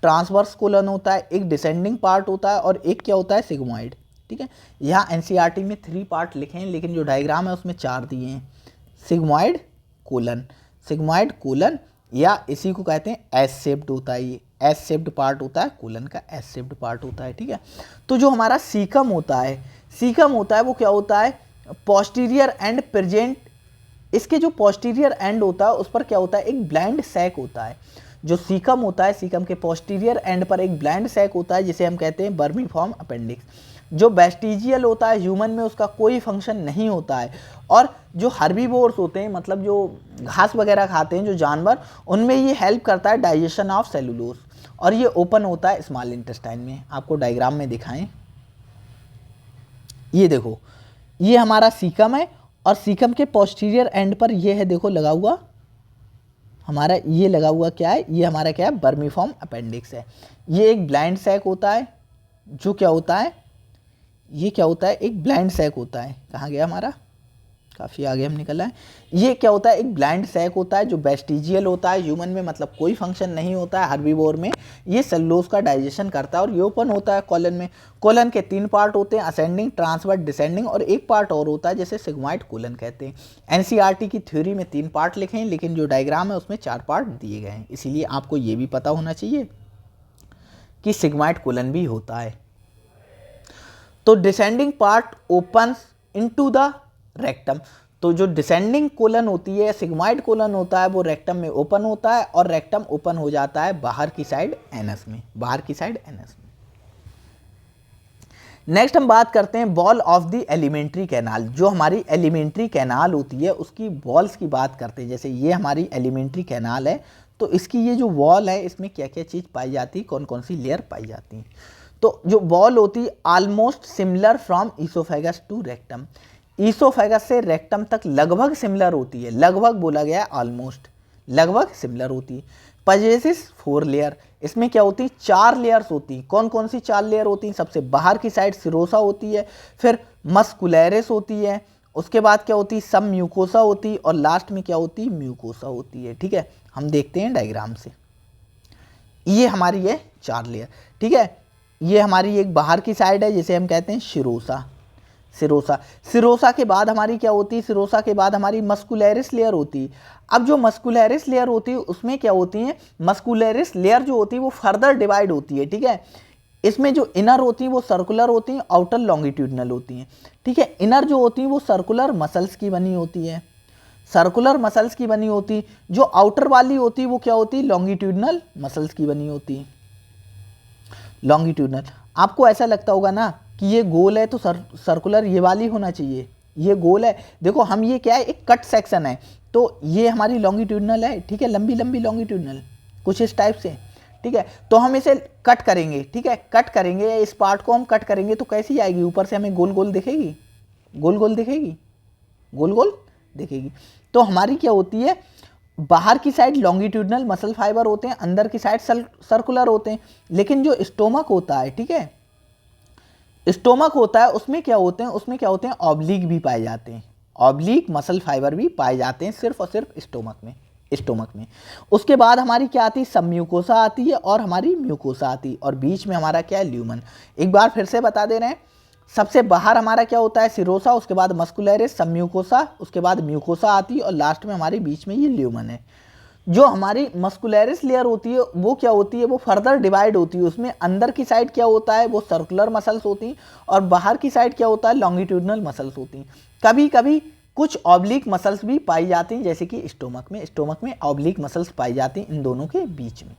Speaker 1: ट्रांसवर्स कोलन होता है, एक डिसेंडिंग पार्ट होता है और एक क्या होता है? सिग्मॉइड, ठीक है। यहाँ एनसीईआरटी में 3 पार्ट लिखे हैं लेकिन जो डायग्राम है उसमें 4 दिए हैं। सिग्मॉइड कोलन, सिग्मॉइड कोलन, या इसी को कहते हैं एस शेप्ड होता है, ये एस शेप्ड पार्ट होता है, कोलन का एस शेप्ड पार्ट होता है, ठीक है। तो जो हमारा सीकम होता है, सीकम होता है वो क्या होता है? पोस्टीरियर एंड प्रेजेंट, इसके जो पोस्टीरियर एंड होता है उस पर क्या होता है? एक ब्लाइंड सैक होता है। जो सीकम होता है, सीकम के पोस्टीरियर एंड पर एक ब्लाइंड सैक होता है जिसे हम कहते हैं वर्मीफॉर्म अपेंडिक्स। जो वेस्टिजियल होता है ह्यूमन में उसका कोई फंक्शन नहीं होता है, और जो हर्बीवोर्स होते हैं मतलब जो घास वगैरह खाते हैं जो जानवर, उनमें ये हेल्प करता है डाइजेशन ऑफ सेलुलोज, और ये ओपन होता है स्मॉल इंटेस्टाइन में। आपको डायग्राम में दिखाएं, ये देखो ये हमारा सीकम है और सीकम के पोस्टीरियर एंड पर ये है देखो लगा हुआ हमारा, ये लगा हुआ क्या है? ये हमारा क्या है? वर्मीफॉर्म अपेंडिक्स है। ये एक ब्लाइंड सैक होता है, जो क्या होता है? ये क्या होता है? एक ब्लाइंड सैक होता है। कहाँ गया हमारा? काफ़ी आगे हम निकला है। ये क्या होता है? एक ब्लाइंड सैक होता है जो वेस्टिजियल होता है ह्यूमन में, मतलब कोई फंक्शन नहीं होता है। हर्बीवोर में ये सेलुलोज का डाइजेशन करता है और ये ओपन होता है कॉलन में। कॉलन के 3 पार्ट होते हैं, असेंडिंग, ट्रांसवर्स, डिसेंडिंग, और एक पार्ट और होता है जैसे सिग्मॉइड कोलन कहते हैं। एनसीईआरटी की थ्योरी में 3 पार्ट लिखे हैं लेकिन जो डायग्राम है उसमें 4 पार्ट दिए गए हैं, इसीलिए आपको ये भी पता होना चाहिए कि सिग्मॉइड कोलन भी होता है। तो descending part opens into the rectum. तो जो डिसेंडिंग कोलन होती है, सिग्मॉइड कोलन होता है, वो रेक्टम में ओपन होता है और रेक्टम ओपन हो जाता है बाहर की साइड एनस में, बाहर की साइड एनस में। नेक्स्ट हम बात करते हैं wall of the alimentary canal. जो हमारी एलिमेंट्री कैनाल होती है उसकी वॉल्स की बात करते हैं। जैसे ये हमारी एलिमेंट्री कैनाल है तो इसकी ये जो वॉल है इसमें क्या क्या चीज़ पाई जाती है, कौन कौन सी लेयर पाई जाती है? तो जो वॉल होती है almost similar from oesophagus to rectum, oesophagus से रेक्टम तक लगभग सिमिलर होती है। लगभग बोला गया है, ऑलमोस्ट, लगभग सिमिलर होती है। पजेसिस 4 लेयर, इसमें क्या होती है 4 लेयर्स होती हैं। कौन कौन सी 4 लेयर होती हैं? सबसे बाहर की साइड सिरोसा होती है, फिर मस्कुलैरिस होती है, उसके बाद क्या होती है सब म्यूकोसा होती है, और लास्ट में क्या होती है म्यूकोसा होती है। ठीक है, हम देखते हैं डायग्राम से। ये हमारी है 4 लेयर। ठीक है, ये हमारी एक बाहर की साइड है जिसे हम कहते हैं शिरोसा, सिरोसा। सिरोसा के बाद हमारी क्या होती है? सिरोसा के बाद हमारी मस्कुलैरिस लेयर होती है। अब जो मस्कुलैरिस लेयर होती है उसमें क्या होती है? मस्कुलैरिस लेयर जो होती है वो फर्दर डिवाइड होती है। ठीक है, इसमें जो इनर होती है वो सर्कुलर होती हैं, आउटर लॉन्गिट्यूडनल होती हैं। ठीक है, इनर जो होती है वो सर्कुलर मसल्स की बनी होती है, सर्कुलर मसल्स की बनी होती। जो आउटर वाली होती है वो क्या होती है? लॉन्गिट्यूडनल मसल्स की बनी होती है, लॉन्गिट्यूडनल। आपको ऐसा लगता होगा ना कि ये गोल है तो सर्कुलर ये वाली होना चाहिए, ये गोल है। देखो हम ये क्या है, एक कट सेक्शन है, तो ये हमारी लॉन्गिट्यूडनल है। ठीक है, लंबी लंबी लॉन्गिट्यूडनल कुछ इस टाइप से। ठीक है, तो हम इसे कट करेंगे। ठीक है, कट करेंगे, इस पार्ट को हम कट करेंगे तो कैसी आएगी? ऊपर से हमें गोल गोल दिखेगी, गोल गोल दिखेगी, गोल गोल दिखेगी। तो हमारी क्या होती है? बाहर की साइड लॉन्गिट्यूडनल मसल फाइबर होते हैं, अंदर की साइड सर्कुलर होते हैं। लेकिन जो स्टोमक होता है, ठीक है, स्टोमक होता है उसमें क्या होते हैं? उसमें क्या होते हैं? ऑब्लिक भी पाए जाते हैं, ऑब्लिक मसल फाइबर भी पाए जाते हैं सिर्फ और सिर्फ स्टोमक में, स्टोमक में। उसके बाद हमारी क्या आती है? सब म्यूकोसा आती है और हमारी म्यूकोसा आती है, और बीच में हमारा क्या है? ल्यूमन। एक बार फिर से बता दे रहे हैं, सबसे बाहर हमारा क्या होता है? सिरोसा, उसके बाद मस्कुलैरिस, सब म्यूकोसा, उसके बाद म्यूकोसा आती है, और लास्ट में हमारे बीच में ये ल्यूमन है। जो हमारी मस्कुलैरिस लेयर होती है वो क्या होती है? वो फर्दर डिवाइड होती है। उसमें अंदर की साइड क्या होता है? वो सर्कुलर मसल्स होती हैं, और बाहर की साइड क्या होता है? लॉन्गिट्यूडनल मसल्स होती हैं। कभी कभी कुछ ऑब्लिक मसल्स भी पाई जाती हैं, जैसे कि स्टोमक में ऑब्लिक मसल्स पाई जाती हैं इन दोनों के बीच में।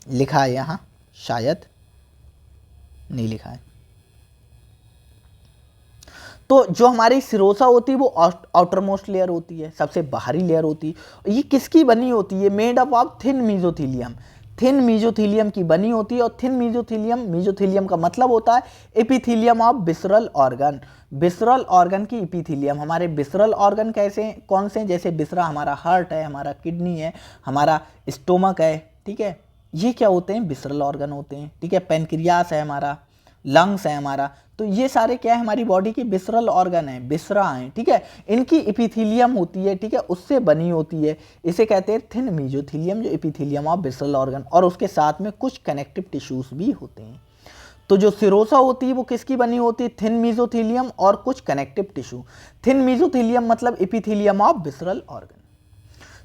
Speaker 1: लिखा है यहाँ, शायद नहीं लिखा है। तो जो हमारी सिरोसा होती है वो आउटर मोस्ट लेयर होती है, सबसे बाहरी लेयर होती है। ये किसकी बनी होती है? Made up of thin mesothelium, thin mesothelium की बनी होती है। और थिन मीजोथीलियम, मीजोथीलियम का मतलब होता है epithelium of visceral organ, visceral organ की एपिथीलियम। हमारे विसरल ऑर्गन कैसे हैं? कौन से? जैसे विसरा हमारा हार्ट है, हमारा किडनी है, हमारा स्टोमक है। ठीक है, ये क्या होते हैं? विसरल ऑर्गन होते हैं। ठीक है, पेनक्रियास है हमारा, लंग्स है हमारा, तो ये सारे क्या है? हमारी बॉडी के विसरल ऑर्गन है, विसरा हैं। ठीक है, इनकी एपिथीलियम होती है, ठीक है, उससे बनी होती है। इसे कहते हैं थिन मीजोथीलियम, जो एपिथीलियम ऑफ विसरल ऑर्गन, और उसके साथ में कुछ कनेक्टिव टिश्यूज भी होते हैं। तो जो सिरोसा होती है वो किसकी बनी होती है? थिन मीजोथीलियम और कुछ कनेक्टिव टिश्यू। थिन मीजोथीलियम मतलब एपिथीलियम ऑफ विसरल ऑर्गन।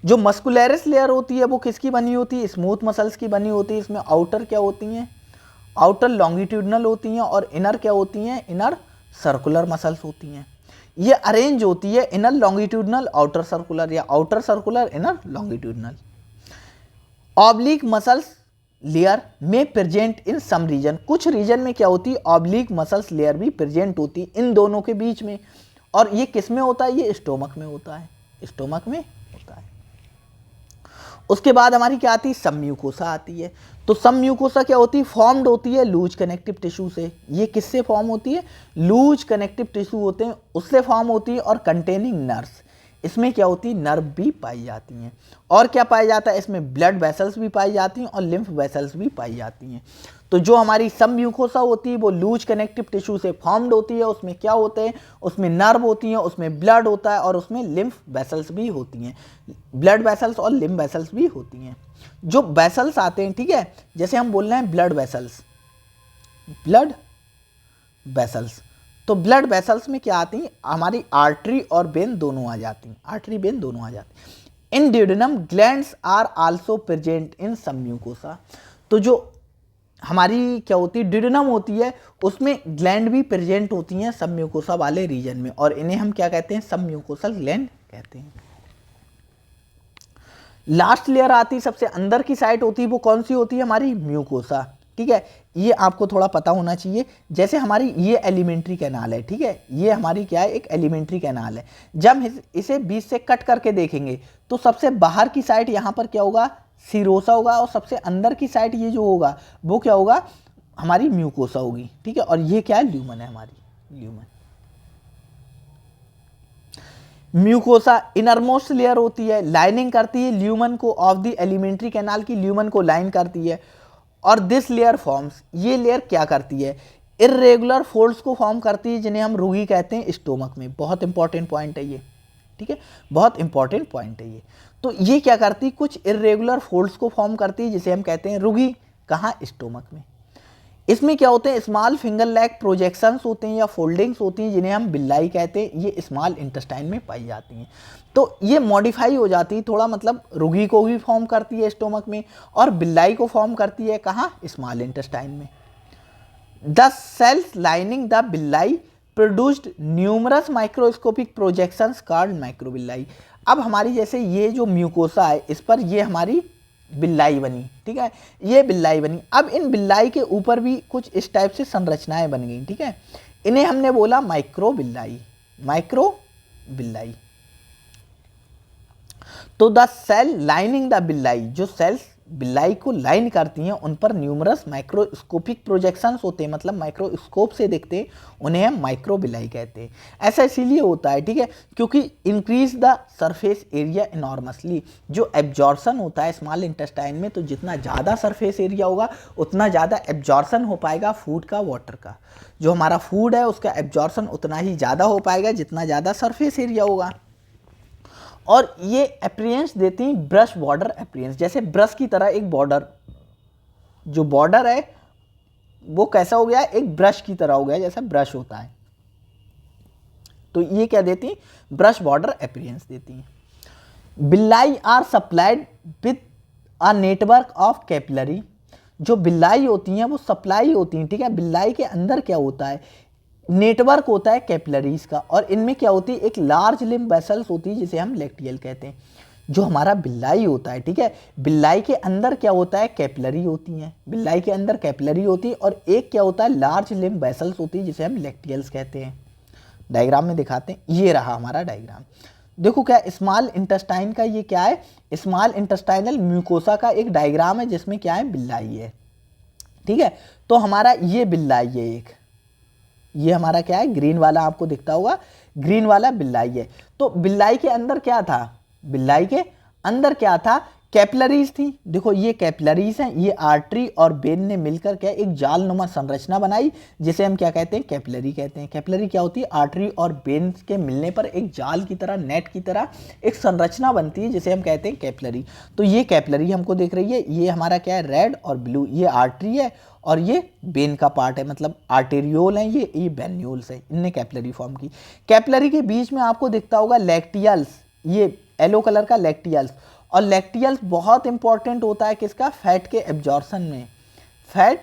Speaker 1: जो मस्कुलैरिस लेयर होती है वो किसकी बनी होती है? स्मूथ मसल्स की बनी होती है। इसमें आउटर क्या होती हैं? आउटर लॉन्गिट्यूडनल होती हैं, और इनर क्या होती हैं? इनर सर्कुलर मसल्स होती हैं। ये अरेंज होती है इनर लॉन्गिट्यूडनल आउटर सर्कुलर, या outer circular inner longitudinal. Oblique muscles layer में प्रेजेंट इन सम रीजन, कुछ रीजन में क्या होती है? ऑब्लिक मसल्स लेयर भी प्रेजेंट होती है इन दोनों के बीच में। और ये किस में होता है? ये स्टोमक में होता है, स्टोमक में होता है। उसके बाद हमारी क्या आती है? सब म्यूकोसा आती है। तो सब म्यूकोसा क्या होती है? फॉर्म्ड होती है लूज कनेक्टिव टिश्यू से। ये किससे फॉर्म होती है? लूज कनेक्टिव टिश्यू होते हैं उससे फॉर्म होती है, और कंटेनिंग नर्व्स, इसमें क्या होती है? नर्व भी पाई जाती हैं। और क्या पाया जाता है? इसमें ब्लड वेसल्स भी पाई जाती हैं और लिम्फ वेसल्स भी पाई जाती हैं। तो जो हमारी सब म्यूकोसा होती है वो लूज कनेक्टिव टिश्यू से फॉर्म्ड होती है। उसमें क्या होते हैं? उसमें नर्व होती हैं, उसमें ब्लड होता है, और उसमें लिम्फ वेसल्स भी होती हैं, ब्लड वेसल्स और लिम्फ वेसल्स भी होती हैं। जो वेसल्स आते हैं, ठीक है, जैसे हम बोल रहे हैं ब्लड वेसल्स, ब्लड वेसल्स, तो ब्लड वेसल्स में क्या आती हैं? हमारी आर्टरी और वेन दोनों आ जाती हैं, आर्टरी वेन दोनों आ जाती हैं। In duodenum glands are also present in submucosa. तो जो हमारी क्या होती है? ड्यूडेनम होती है, उसमें ग्लैंड भी प्रेजेंट होती हैं सब म्यूकोसा वाले रीजन में, और इन्हें हम क्या कहते हैं? सब म्यूकोसल ग्लैंड कहते हैं। लास्ट लेयर आती है, सबसे अंदर की साइड होती है, वो कौन सी होती है? हमारी म्यूकोसा। ठीक है, ये आपको थोड़ा पता होना चाहिए। जैसे हमारी ये एलिमेंट्री कैनाल है, ठीक है, ये हमारी क्या है? एक एलिमेंट्री कैनाल है। जब इसे बीच से कट करके देखेंगे तो सबसे बाहर की साइड यहाँ पर क्या होगा? सिरोसा होगा, और सबसे अंदर की साइड ये जो होगा वो क्या होगा? हमारी म्यूकोसा होगी। ठीक है, और ये क्या है? ल्यूमन है, हमारी ल्यूमन। म्यूकोसा इनरमोस्ट लेयर होती है, लाइनिंग करती है ल्यूमन को ऑफ द एलिमेंट्री कैनाल की, ल्यूमन को लाइन करती है। और दिस लेयर फॉर्म्स, ये लेयर क्या करती है, इरेगुलर फोल्ड्स को फॉर्म करती है जिन्हें हम रुगी कहते हैं स्टोमक में। बहुत इंपॉर्टेंट पॉइंट है ये, ठीक है, बहुत इंपॉर्टेंट पॉइंट है ये। तो ये क्या करती है, कुछ इरेगुलर फोल्ड्स को फॉर्म करती है जिसे हम कहते हैं रुगी, कहाँ, स्टोमक में। इसमें क्या होते हैं, स्मॉल फिंगर लैग प्रोजेक्शंस होते हैं या फोल्डिंग्स होती हैं जिन्हें हम बिल्लाई कहते हैं, ये स्मॉल इंटेस्टाइन में पाई जाती हैं। तो ये मॉडिफाई हो जाती है थोड़ा, मतलब रुगी को भी फॉर्म करती है स्टोमक में और बिल्लाई को फॉर्म करती है कहाँ, स्मॉल इंटेस्टाइन में। The cells lining the villi produced numerous microscopic projections called microvilli. अब हमारी जैसे ये जो म्यूकोसा है इस पर ये हमारी बिल्लाई बनी, ठीक है, ये बिल्लाई बनी। अब इन बिल्लाई के ऊपर भी कुछ इस टाइप से संरचनाएं बन गई, ठीक है, इन्हें हमने बोला माइक्रो बिल्लाई, माइक्रो बिल्लाई। तो द सेल लाइनिंग द बिल्लाई, जो सेल्स बिल्लाई को लाइन करती हैं उन पर न्यूमरस माइक्रोस्कोपिक प्रोजेक्शंस होते हैं, मतलब माइक्रोस्कोप से दिखते हैं, उन्हें हम माइक्रो बिल्लाई कहते हैं। ऐसा इसीलिए होता है, ठीक है, क्योंकि increase the surface area enormously, जो एब्जॉर्शन होता है स्मॉल इंटेस्टाइन में, तो जितना ज़्यादा सरफेस एरिया होगा उतना ज़्यादा एब्जॉर्शन हो पाएगा फूड का, वाटर का। जो हमारा फूड है उसका एब्जॉर्शन उतना ही ज़्यादा हो पाएगा जितना ज़्यादा सरफेस एरिया होगा। और ये अपीयरेंस देती हैं ब्रश बॉर्डर अपीयरेंस, जैसे ब्रश की तरह एक बॉर्डर, जो बॉर्डर है वो कैसा हो गया, एक ब्रश की तरह हो गया, जैसा ब्रश होता है। तो ये क्या देती हैं, ब्रश बॉर्डर अपीयरेंस देती हैं। Villi are supplied with a network of capillary, जो बिल्लाई होती हैं वो सप्लाई होती हैं, ठीक है। बिल्लाई के अंदर क्या होता है, नेटवर्क होता है कैपिलरीज का, और इनमें क्या होती है, एक लार्ज लिम्ब वेसल्स होती है जिसे हम लैक्टियल कहते हैं। जो हमारा बिल्लाई होता है, ठीक है, बिल्लाई के अंदर क्या होता है, कैपिलरी होती हैं, बिल्लाई के अंदर कैपिलरी होती है, और एक क्या होता है, लार्ज लिम्ब वेसल्स होती है जिसे हम लैक्टियल्स कहते हैं। डायग्राम में दिखाते हैं, ये रहा हमारा डायग्राम। देखो क्या स्मॉल इंटेस्टाइन का ये क्या है, स्मॉल इंटेस्टाइनल म्यूकोसा का एक डायग्राम है जिसमें क्या है, बिल्लाई है, ठीक है। तो हमारा ये बिल्लाई है एक, ये हमारा क्या है, ग्रीन वाला आपको दिखता होगा, ग्रीन वाला बिल्लाई है। तो बिल्लाई के अंदर क्या था, बिल्लाई के अंदर क्या था, कैपिलरीज थी। देखो ये कैपिलरीज हैं, ये आर्टरी और वेन ने मिलकर क्या एक जालनुमा संरचना बनाई जिसे हम क्या कहते हैं, कैपिलरी कहते हैं। कैपिलरी क्या होती है, आर्टरी और वेन के मिलने पर एक जाल की तरह, नेट की तरह एक संरचना बनती है जिसे हम कहते हैं कैपिलरी। तो ये कैपिलरी हमको दिख रही है, ये हमारा क्या है, रेड और ब्लू, ये आर्टरी है और ये वेन का पार्ट है, मतलब आर्टेरियोल है, ये वेन्यूल्स है, इनने कैपिलरी फॉर्म की। कैपिलरी के बीच में आपको दिखता होगा लैक्टियल्स, ये येलो कलर का लैक्टियल्स, और लैक्टियल्स बहुत इंपॉर्टेंट होता है किसका, फैट के एब्जॉर्शन में, फैट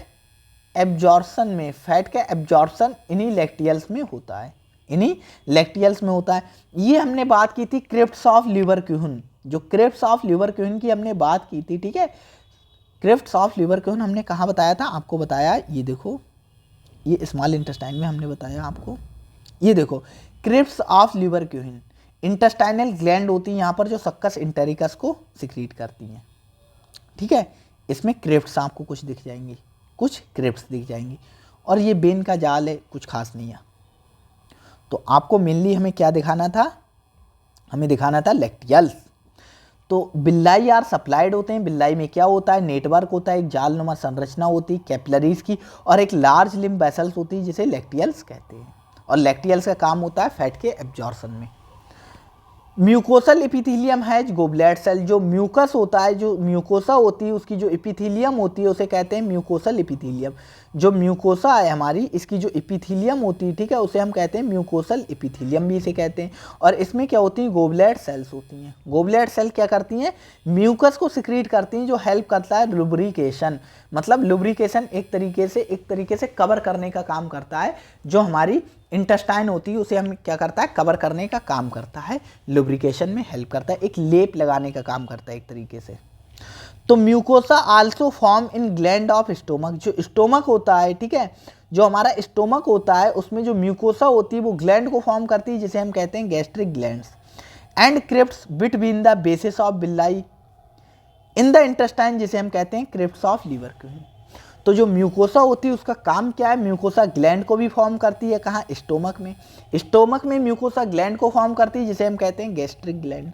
Speaker 1: एब्जॉर्शन में, फैट का एब्जॉर्शन इन्हीं लैक्टियल्स में होता है, इन्हीं लैक्टियल्स में होता है। ये हमने बात की थी क्रिप्ट्स ऑफ लीवरक्यूहन, जो क्रिप्ट्स ऑफ लीवरक्यूहन की हमने बात की थी, ठीक है। क्रिप्ट्स ऑफ लीवरक्यूहन हमने कहाँ बताया था, आपको बताया, ये देखो, ये स्मॉल इंटेस्टाइन में हमने बताया आपको, ये देखो क्रिप्ट्स ऑफ लीवरक्यूहन, इंटेस्टाइनल ग्लैंड होती है यहाँ पर जो सक्कस इंटेरिकस को सिक्रीट करती हैं, ठीक है। इसमें क्रिप्ट्स आपको कुछ दिख जाएंगी, कुछ क्रिप्ट्स दिख जाएंगी, और ये बेन का जाल है, कुछ खास नहीं है। तो आपको मेनली हमें क्या दिखाना था, हमें दिखाना था लैक्टियल्स। तो बिल्लाई आर सप्लाइड होते हैं, बिल्लाई में क्या होता है, नेटवर्क होता है, एक जालनुमा संरचना होती है कैपिलरीज की, और एक लार्ज लिम्ब वेसल्स होती है जिसे लैक्टियल्स कहते हैं, और लैक्टियल्स का काम होता है फैट के एब्जॉर्शन में। म्यूकोसल एपिथेलियम है गोबलेट सेल, जो म्यूकस होता है, जो म्यूकोसा होती है उसकी जो एपिथेलियम होती है उसे कहते हैं म्यूकोसल एपिथेलियम। जो म्यूकोसा है हमारी, इसकी जो एपिथेलियम होती है, ठीक है, उसे हम कहते हैं म्यूकोसल एपिथेलियम भी इसे कहते हैं। और इसमें क्या होती है, गोबलेट सेल्स होती हैं। गोबलेट सेल क्या करती हैं, म्यूकस को सिक्रीट करती हैं जो हेल्प करता है लुब्रिकेशन, मतलब लुब्रिकेशन एक तरीके से कवर करने का काम करता है। जो हमारी इंटेस्टाइन होती है उसे हम क्या करता है, कवर करने का काम करता है, लुब्रिकेशन में हेल्प करता है, एक लेप लगाने का काम करता है एक तरीके से। तो mucosa also form in gland of stomach, जो स्टोमक होता है, ठीक है, जो हमारा स्टोमक होता है उसमें जो म्यूकोसा होती है वो ग्लैंड को फॉर्म करती है जिसे हम कहते हैं gastric glands, and crypts between the bases of villi in the intestine जिसे हम कहते हैं क्रिप्ट्स ऑफ लीवरक्यूहन। तो जो म्यूकोसा होती है उसका काम क्या है, म्यूकोसा ग्लैंड को भी फॉर्म करती है, कहाँ, स्टोमक में। स्टोमक में म्यूकोसा ग्लैंड को फॉर्म करती है जिसे हम कहते हैं गैस्ट्रिक ग्लैंड,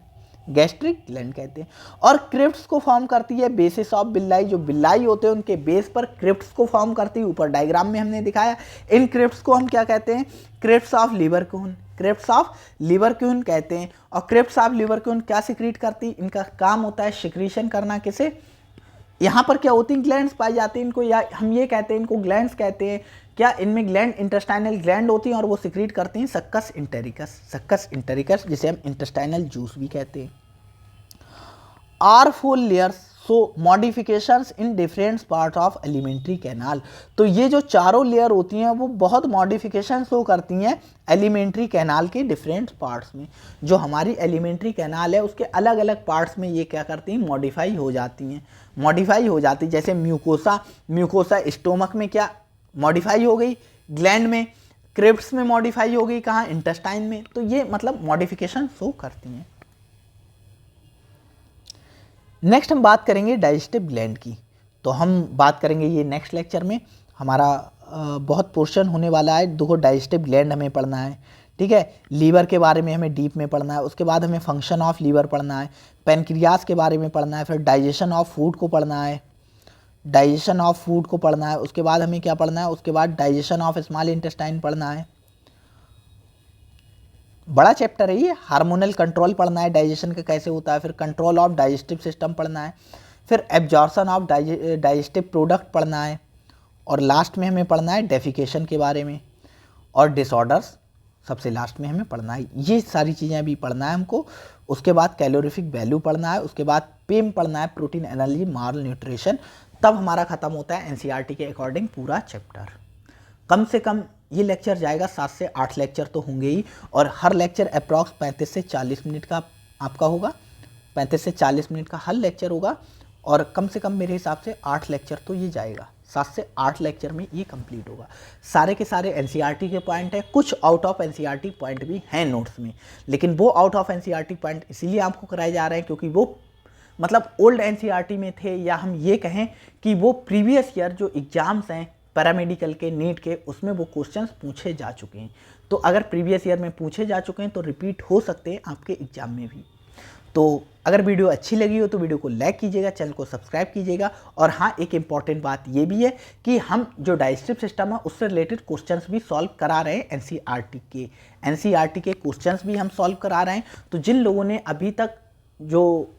Speaker 1: गैस्ट्रिक ग्लैंड कहते हैं। और क्रिप्ट्स को फॉर्म करती है बेसिस ऑफ बिल्लाई, जो बिल्लाई होते हैं उनके बेस पर क्रिप्ट्स को फॉर्म करती है, ऊपर डायग्राम में हमने दिखाया। इन क्रिप्ट्स को हम क्या कहते हैं, क्रिप्ट्स ऑफ लिवरक्यून, क्रिप्ट्स ऑफ लिवरक्यून कहते हैं। और क्रिप्ट्स ऑफ लिवरक्यून क्या सिक्रीट करती, इनका काम होता है सिक्रीशन करना, किसे, यहाँ पर क्या होती हैं, ग्लैंड्स पाई जाती हैं इनको, या हम ये कहते हैं इनको ग्लैंड्स कहते हैं। क्या इनमें ग्लैंड, इंटेस्टाइनल ग्लैंड होती हैं और वो सिक्रीट करती हैं सक्कस इंटेरिकस, सक्कस इंटेरिकस जिसे हम इंटेस्टाइनल जूस भी कहते हैं। Are 4 layers so modifications in different part of alimentary canal. तो ये जो चारों लेयर होती हैं वो बहुत मॉडिफिकेशन शो करती हैं एलिमेंट्री कैनाल के डिफरेंट पार्ट्स में। जो हमारी एलिमेंट्री कैनाल है उसके अलग अलग पार्ट्स में ये क्या करती हैं, मॉडिफाई हो जाती हैं, मॉडिफाई हो जाती है। जैसे म्यूकोसा, म्यूकोसा स्टोमक में क्या मॉडिफाई हो गई, ग्लैंड में, क्रिप्ट्स में मॉडिफाई हो गई, कहाँ, इंटेस्टाइन में। तो ये मतलब मॉडिफिकेशन शो करती हैं। नेक्स्ट हम बात करेंगे डाइजेस्टिव ग्लैंड की। तो हम बात करेंगे ये नेक्स्ट लेक्चर में, हमारा बहुत पोर्शन होने वाला है। देखो डाइजेस्टिव ग्लैंड हमें पढ़ना है, ठीक है। लीवर के बारे में हमें डीप में पढ़ना है, उसके बाद हमें फंक्शन ऑफ लीवर पढ़ना है, पैनक्रियास के बारे में पढ़ना है, फिर डाइजेशन ऑफ फूड को पढ़ना है, डाइजेशन ऑफ फूड को पढ़ना है। उसके बाद हमें क्या पढ़ना है, उसके बाद डाइजेशन ऑफ स्मॉल इंटेस्टाइन पढ़ना है। बड़ा चैप्टर है ये। हार्मोनल कंट्रोल पढ़ना है, डाइजेशन का कैसे होता है, फिर कंट्रोल ऑफ डाइजेस्टिव सिस्टम पढ़ना है, फिर एब्जॉर्प्शन ऑफ डाइजेस्टिव प्रोडक्ट पढ़ना है, और लास्ट में हमें पढ़ना है डेफिकेशन के बारे में, और डिसऑर्डर्स सबसे लास्ट में हमें पढ़ना है। ये सारी चीज़ें अभी पढ़ना है हमको। उसके बाद कैलोरीफिक वैल्यू पढ़ना है, उसके बाद पेम पढ़ना है, प्रोटीन एनर्जी, माल न्यूट्रिशन। तब हमारा खत्म होता है एनसीईआरटी के अकॉर्डिंग पूरा चैप्टर। कम से कम ये लेक्चर जाएगा 7 से 8 लेक्चर तो होंगे ही, और हर लेक्चर अप्रॉक्स 35 से 40 मिनट का आपका होगा, 35 से 40 मिनट का हर लेक्चर होगा। और कम से कम मेरे हिसाब से 8 लेक्चर तो ये जाएगा, 7 से 8 लेक्चर में ये कंप्लीट होगा। सारे के सारे एनसीईआरटी के पॉइंट है, कुछ आउट ऑफ एनसीईआरटी पॉइंट भी हैं नोट्स में, लेकिन वो आउट ऑफ एनसीईआरटी पॉइंट इसीलिए आपको कराए जा रहे हैं क्योंकि वो मतलब ओल्ड एनसीईआरटी में थे, या हम ये कहें कि वो प्रीवियस ईयर जो एग्जाम्स हैं पैरामेडिकल के, नीट के, उसमें वो क्वेश्चंस पूछे जा चुके हैं। तो अगर प्रीवियस ईयर में पूछे जा चुके हैं तो रिपीट हो सकते हैं आपके एग्जाम में भी। तो अगर वीडियो अच्छी लगी हो तो वीडियो को लाइक कीजिएगा, चैनल को सब्सक्राइब कीजिएगा। और हाँ, एक इम्पॉर्टेंट बात ये भी है कि हम जो डाइजेस्टिव सिस्टम है उससे रिलेटेड क्वेश्चंस भी सॉल्व करा रहे हैं, एनसीईआरटी के क्वेश्चंस भी हम सॉल्व करा रहे हैं। तो जिन लोगों ने अभी तक जो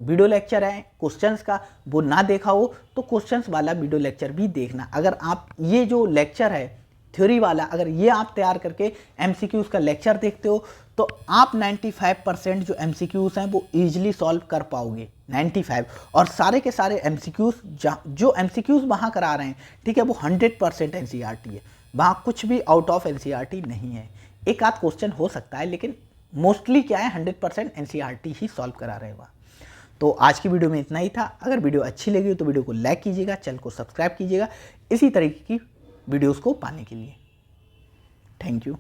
Speaker 1: वीडियो लेक्चर है क्वेश्चंस का वो ना देखा हो तो क्वेश्चंस वाला वीडियो लेक्चर भी देखना। अगर आप ये जो लेक्चर है थ्योरी वाला, अगर ये आप तैयार करके एमसीक्यूज़ का लेक्चर देखते हो तो आप 95% जो एमसीक्यूज़ हैं वो ईजिली सॉल्व कर पाओगे, 95। और सारे के सारे एमसीक्यूज़ जो एमसीक्यूज़ वहाँ करा रहे हैं, ठीक है, वो 100% एनसीईआरटी है, वहाँ कुछ भी आउट ऑफ एनसीईआरटी नहीं है। एक आध क्वेश्चन हो सकता है लेकिन मोस्टली क्या है 100% एनसीईआरटी ही सॉल्व करा रहे हैं। तो आज की वीडियो में इतना ही था। अगर वीडियो अच्छी लगी हो तो वीडियो को लाइक कीजिएगा, चैनल को सब्सक्राइब कीजिएगा इसी तरीके की वीडियोस को पाने के लिए। Thank you.